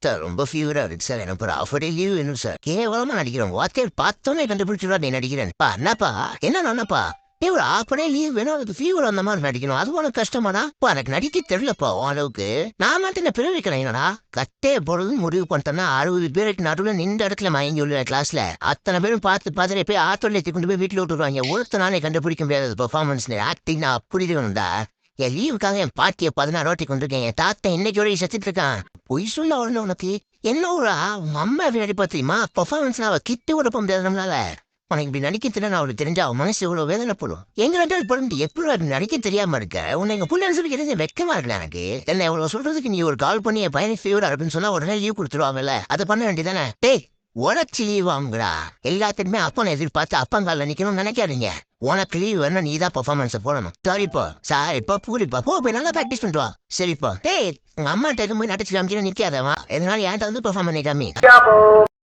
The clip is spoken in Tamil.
சார் ரொம்ப ஃபீவரா இருக்கு சார். எனக்கு ஒரு ஆஃப் டே லீவ் வேணும் சார். கேவலமா நடிக்கிறேன். வார்த்தையை பார்த்தோன்னே கண்டுபிடிச்சுடா நீ நடிக்கிறேன். பா என்னப்பா என்னப்பா ஒரு ஆஃப் டே லீவ் வேணும், அதுக்கு ஃபீவர் அந்த மாதிரி நடிக்கணும். அது உனக்கு கஷ்டமாடா? எனக்கு நடிக்க தெரியலப்பா அளவுக்கு. நான் மட்டும் என்ன பிறகு வைக்கிறேன் என்னடா? கட்டே பொழுது முடிவு பண்ணிட்டேன்னா 60 பேருக்கு நடுவில் நின்ற இடத்துல மயங்கி உள்ள கிளாஸ்ல அத்தனை பேரும் பார்த்து போய் ஆத்தோலேத்தி கொண்டு போய் வீட்டில் விட்டுருவாங்க. ஒருத்தனாலே கண்டுபிடிக்க முடியாத பெர்ஃபார்மன்ஸ் ஆக்டிங் நான் அப்படி இருக்கணும்டா. என் லீவுக்காக என் பாட்டியை 16 வாட்டி கொண்டிருக்கேன். என் தாத்தா இன்னைக்கு செத்துட்டு இருக்கான். பொய் சொல்ல வரணும் உனக்கு. என்ன ஒரு அம்மா நடிப்பா தெரியுமா? பெர்ஃபார்மன்ஸ் அவ கிட்டு கூட போக முடியாது நம்மளால. உனக்கு இப்படி நடிக்க தெரியல, அவளுக்கு தெரிஞ்சா அவன் மனசு இவ்வளவு வேதனைப்படும். எங்க ரெண்டாவது படம் எப்படி அப்படி நடிக்க தெரியாம இருக்க? உன்னை எங்க புள்ள சொல்லி எதாவது வெக்கமா இருக்கல எனக்கு. என்ன இவ்வளவு சொல்றதுக்கு நீ ஒரு கால் பண்ணி என் பையனை ஃபீவர் அப்படின்னு சொன்னா உடனே லீவ் கொடுத்துருவாங்கல்ல, அதை பண்ண வேண்டியதானே? டேய் உடச்சி லீவ் வாங்குறா. எல்லாத்துக்குமே அப்பனை எதிர்பார்த்து அப்பங்கால நிக்கணும்னு நினைக்காதீங்க. உனக்கு லீவ் வேணும், நீ தான் பெர்ஃபார்மன்ஸை போடணும். சாரிப்பா பூரிப்பா போய் நல்லா ப்ராக்டிஸ் பண்ணிட்டு வா. சரிப்பா. டேய் உங்க அம்மாட்ட எதுவும் போய் நடிச்சு காமிச்சு நிக்காதவா. எதனால என்கிட்ட வந்து பெர்ஃபார்ம் பண்ணி காமி.